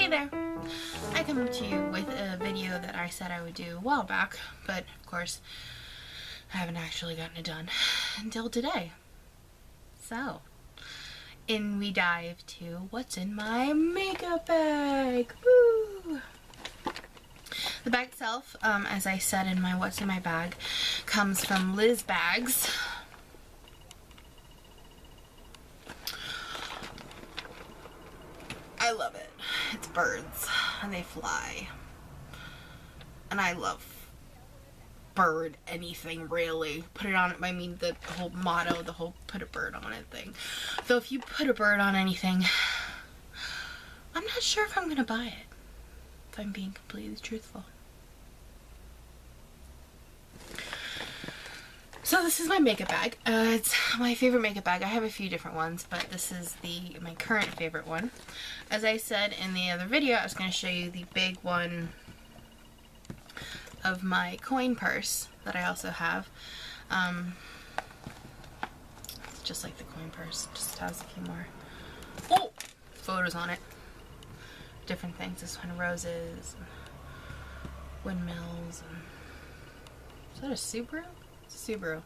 Hey there! I come to you with a video that I said I would do a while back, but of course I haven't actually gotten it done until today. So, in we dive to what's in my makeup bag. Woo! The bag itself, as I said in my what's in my bag, comes from Liz Bags. I love it. It's birds and they fly. And I love bird anything really. Put it on, I mean the whole motto, the whole put a bird on it thing. So if you put a bird on anything, I'm not sure if I'm gonna buy it. If I'm being completely truthful. So this is my makeup bag. It's my favorite makeup bag. I have a few different ones, but this is my current favorite one. As I said in the other video, I was going to show you the big one of my coin purse that I also have. Just like the coin purse, just has a few more photos on it. Different things. This one, roses, and windmills. And is that a Subaru? It's a Subaru.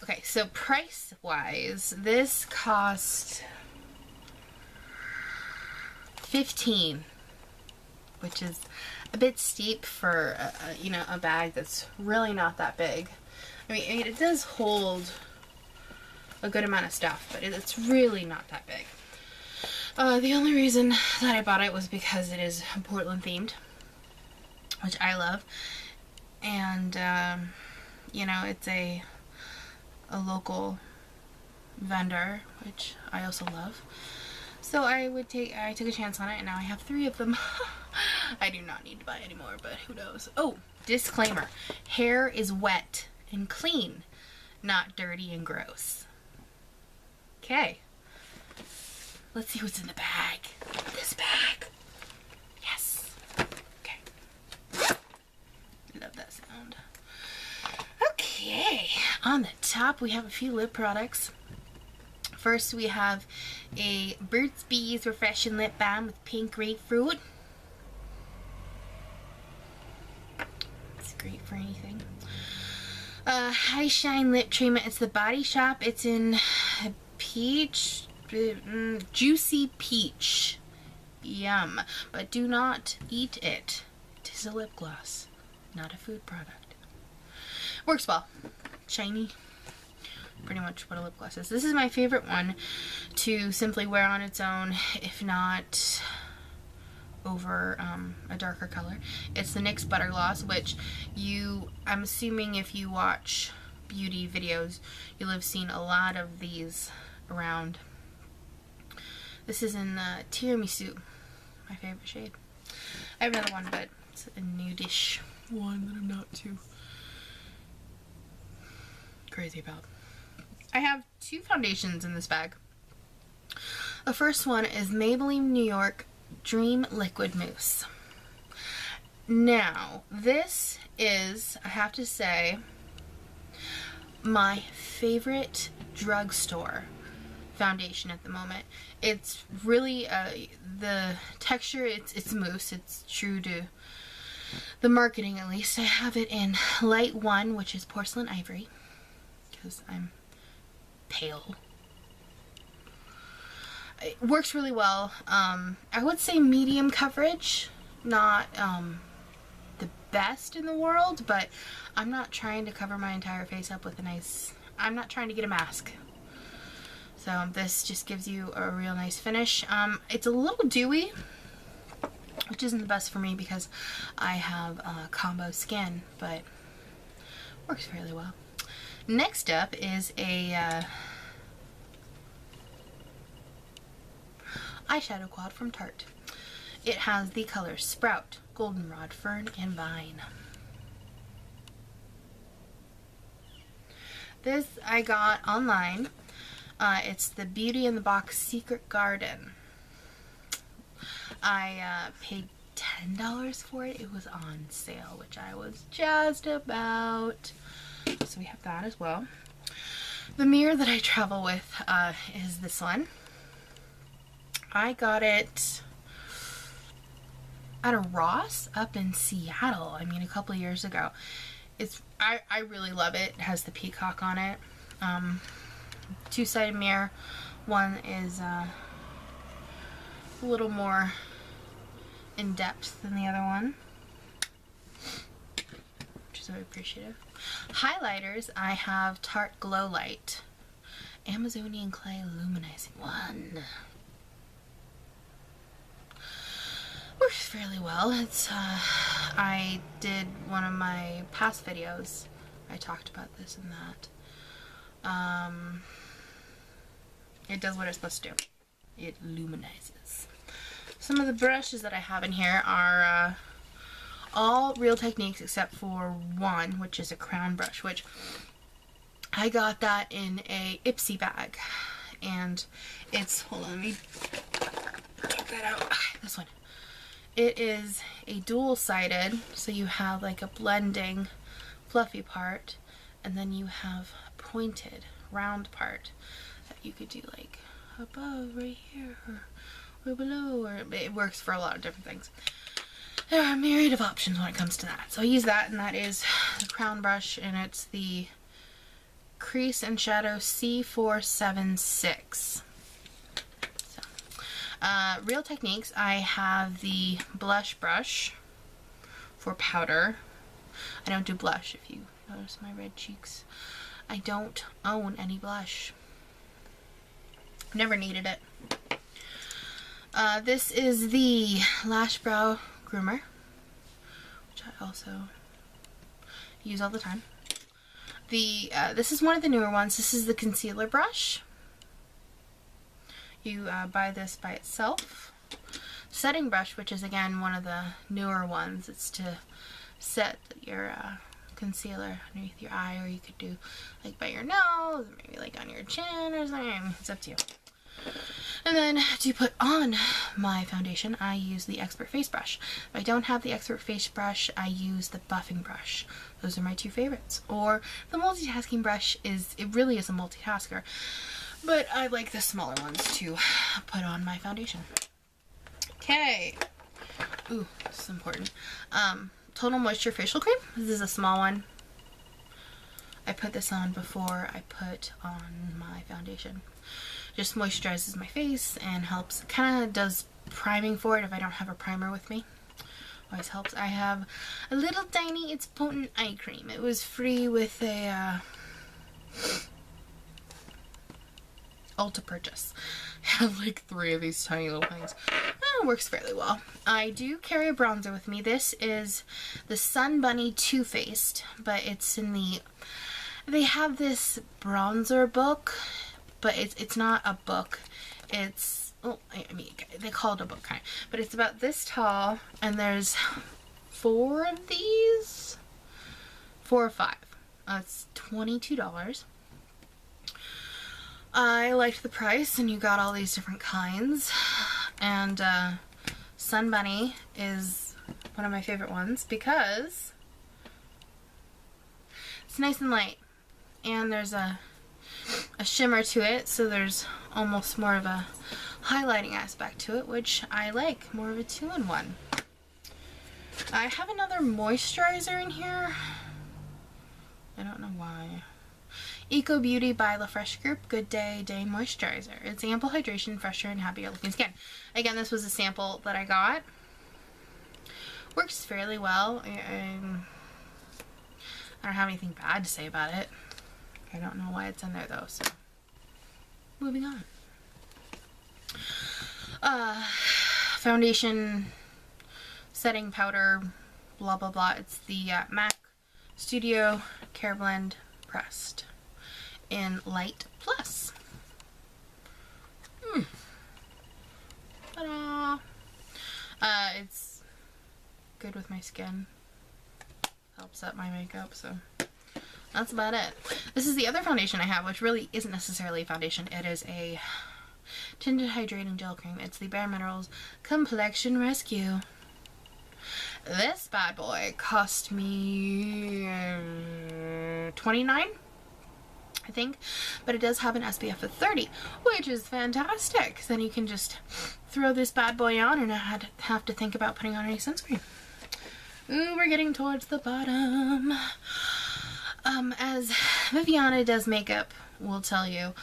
Okay, so price-wise, this cost $15, which is a bit steep for a bag that's really not that big. I mean, it does hold a good amount of stuff, but it's really not that big. The only reason that I bought it was because it is Portland themed, which I love, and it's a local vendor, which I also love. So I took a chance on it, and now I have 3 of them. I do not need to buy any more, but who knows. Oh, disclaimer: hair is wet and clean, not dirty and gross. Okay, let's see what's in the bag. This bag. Yes. Okay. Love that sound. Okay, on the top we have a few lip products. First we have a Burt's Bees Refreshing Lip Balm with pink grapefruit. It's great for anything. High Shine Lip Treatment. It's the Body Shop. It's in peach, juicy peach. Yum. But do not eat it. It is a lip gloss, not a food product. Works well. Shiny. Pretty much what a lip gloss is. This is my favorite one to simply wear on its own, if not over a darker color. It's the NYX Butter Gloss, which I'm assuming if you watch beauty videos, you'll have seen a lot of these around. This is in the Tiramisu, my favorite shade. I have another one, but it's a nudish one that I'm not too crazy about. I have 2 foundations in this bag. The first one is Maybelline New York Dream Liquid Mousse. Now, this is, I have to say, my favorite drugstore foundation at the moment. It's really, the texture, it's mousse. It's true to the marketing, at least. I have it in Light 1, which is Porcelain Ivory, because I'm pale. It works really well. I would say medium coverage, not the best in the world, but I'm not trying to cover my entire face up with I'm not trying to get a mask. So this just gives you a real nice finish. It's a little dewy, which isn't the best for me because I have combo skin, but works fairly well. Next up is a eyeshadow quad from Tarte. It has the colors Sprout, Goldenrod, Fern, and Vine. This I got online. It's the Beauty in the Box Secret Garden. I paid $10 for it. It was on sale, which I was just about. So we have that as well. The mirror that I travel with is this one. I got it at a Ross up in Seattle. I mean, a couple of years ago. I really love it. It has the peacock on it. Two-sided mirror. One is a little more in depth than the other one, which is very appreciative. Highlighters, I have Tarte Glow Light Amazonian Clay Luminizing one. Works fairly well. It's I did one of my past videos. I talked about this and that. It does what it's supposed to do. It luminizes. Some of the brushes that I have in here are all Real Techniques except for one, which is a crown brush, which I got that in a Ipsy bag. And it's, hold on, let me take that out. This one. It is a dual-sided, so you have like a blending fluffy part, and then you have a pointed round part that you could do like above right here or below, or it works for a lot of different things. There are a myriad of options when it comes to that. So I use that, and that is the crown brush, and it's the Crease and Shadow C476. Real Techniques, I have the blush brush for powder. I don't do blush, if you notice my red cheeks. I don't own any blush. Never needed it. This is the Lash Brow Groomer, which I also use all the time. This is one of the newer ones. This is the concealer brush. You buy this by itself. Setting brush, which is again one of the newer ones. It's to set your concealer underneath your eye, or you could do like by your nose, or maybe like on your chin or something. It's up to you. And then to put on my foundation, I use the Expert Face Brush. If I don't have the Expert Face Brush, I use the buffing brush. Those are my two favorites. Or the multitasking brush it really is a multitasker. But I like the smaller ones to put on my foundation. Okay. Ooh, this is important. Total Moisture Facial Cream. This is a small one. I put this on before I put on my foundation. Just moisturizes my face and helps. Kind of does priming for it if I don't have a primer with me. Always helps. I have a little tiny It's Potent eye cream. It was free with a Ulta purchase. I have like 3 of these tiny little things. It works fairly well. I do carry a bronzer with me. This is the Sun Bunny Too Faced, but it's in the... They have this bronzer book, but it's not a book. It's... Well, I mean, they call it a book, kind of. But it's about this tall, and there's 4 of these? 4 or 5. It's $22. I liked the price, and you got all these different kinds. And Sun Bunny is one of my favorite ones because it's nice and light, and there's a shimmer to it, so there's almost more of a highlighting aspect to it, which I like, more of a 2-in-1. I have another moisturizer in here. I don't know why. Eco Beauty by La Fresh Group Good Day Day Moisturizer. It's ample hydration, fresher, and happier looking skin. Again, this was a sample that I got. Works fairly well. I don't have anything bad to say about it. I don't know why it's in there though, so moving on. Foundation setting powder, blah blah blah. It's the MAC Studio Care Blend Pressed in Light Plus. Ta-da! It's good with my skin. Helps up my makeup, so that's about it. This is the other foundation I have, which really isn't necessarily a foundation. It is a tinted hydrating gel cream. It's the Bare Minerals Complexion Rescue. This bad boy cost me $29, I think, but it does have an SPF of 30, which is fantastic. Then you can just throw this bad boy on and I have to think about putting on any sunscreen. Ooh, we're getting towards the bottom. As Viviana does makeup will tell you,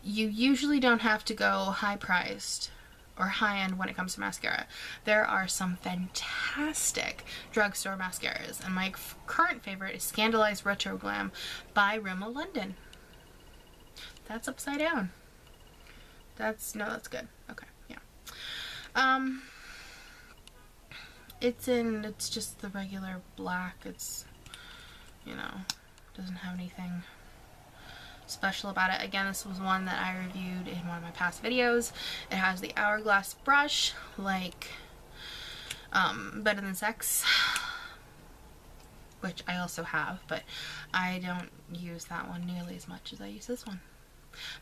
you usually don't have to go high priced or high end when it comes to mascara. There are some fantastic drugstore mascaras, and my current favorite is Scandalized Retro Glam by Rimmel London. That's upside down. That's good. Okay, yeah. It's just the regular black. It's, you know, doesn't have anything special about it. Again, this was one that I reviewed in one of my past videos. It has the Hourglass brush, like Better Than Sex, which I also have, but I don't use that one nearly as much as I use this one.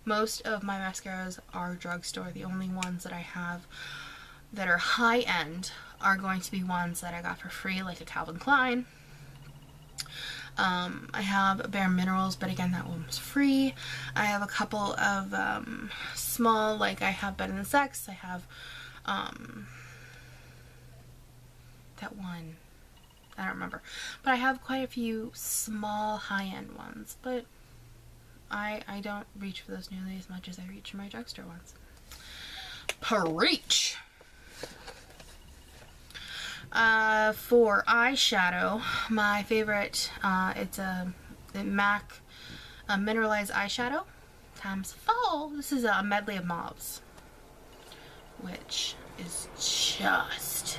Most of my mascaras are drugstore. The only ones that I have that are high-end are going to be ones that I got for free, like a Calvin Klein. I have Bare Minerals, but again, that one was free. I have a couple of small, like I have Better Than Sex. I have that one, I don't remember. But I have quite a few small high-end ones, but I don't reach for those nearly as much as I reach for my drugstore ones. Preach! For eyeshadow, my favorite, it's a MAC mineralized eyeshadow times fall. This is a medley of mauves, which is just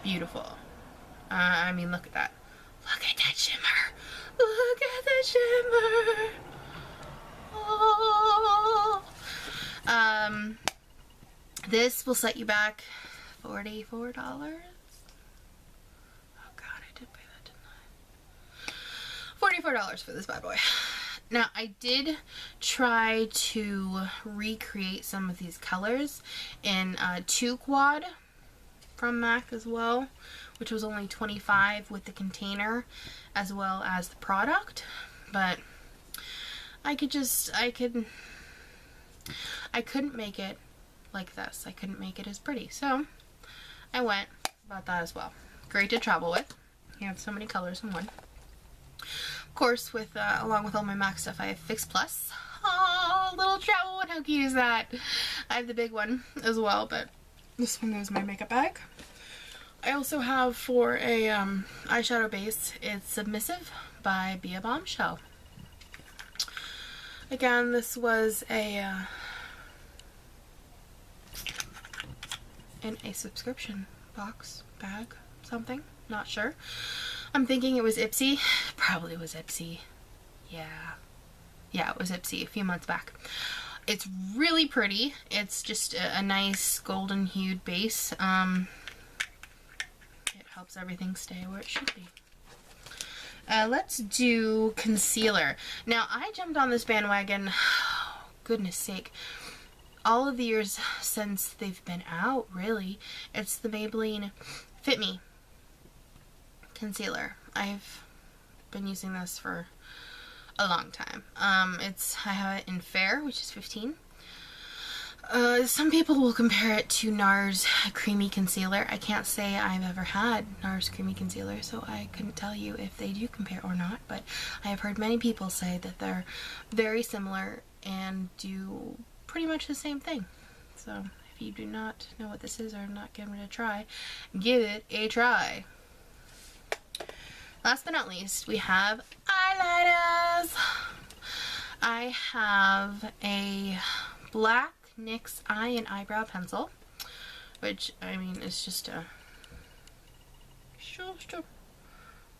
beautiful. I mean, look at that. Look at that shimmer. Look at the shimmer. Oh. This will set you back $44. $44 for this bad boy. Now, I did try to recreate some of these colors in 2 quad from MAC as well, which was only $25 with the container as well as the product, but I couldn't make it like this. I couldn't make it as pretty, so I went about that as well. Great to travel with. You have so many colors in one. Of course, with along with all my MAC stuff, I have Fix Plus. Oh, little travel one, how cute is that? I have the big one as well, but this one is my makeup bag. I also have for a eyeshadow base, it's Submissive by Be a Bombshell. Again, this was in a subscription box, bag, something, not sure. I'm thinking it was Ipsy. Probably was Ipsy. Yeah, it was Ipsy a few months back. It's really pretty. It's just a nice golden hued base. It helps everything stay where it should be. Let's do concealer. Now, I jumped on this bandwagon, goodness sake, all of the years since they've been out, really. It's the Maybelline Fit Me concealer. I've been using this for a long time. I have it in Fair, which is 15. Some people will compare it to NARS Creamy Concealer. I can't say I've ever had NARS Creamy Concealer, so I couldn't tell you if they do compare or not, but I have heard many people say that they're very similar and do pretty much the same thing. So if you do not know what this is or not giving it a try, give it a try. Last but not least, we have eyeliners. I have a black NYX eye and eyebrow pencil, which, I mean, is just a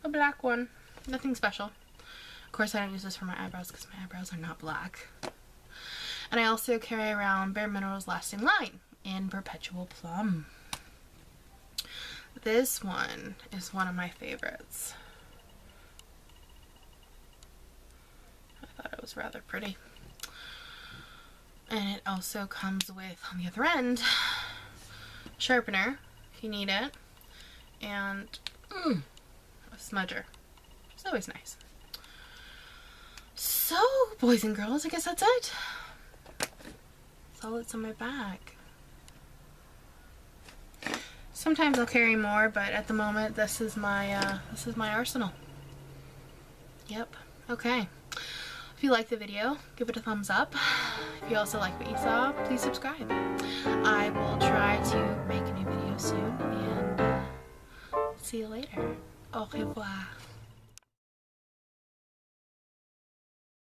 black one. Nothing special. Of course, I don't use this for my eyebrows because my eyebrows are not black. And I also carry around Bare Minerals Lasting Line in Perpetual Plum. This one is one of my favorites. I thought it was rather pretty. And it also comes with, on the other end, sharpener, if you need it, and a smudger. It's always nice. So, boys and girls, I guess that's it. That's all that's in my bag. Sometimes I'll carry more, but at the moment this is my arsenal. Yep. Okay. If you liked the video, give it a thumbs up. If you also like what you saw, please subscribe. I will try to make a new video soon, and see you later. Au revoir.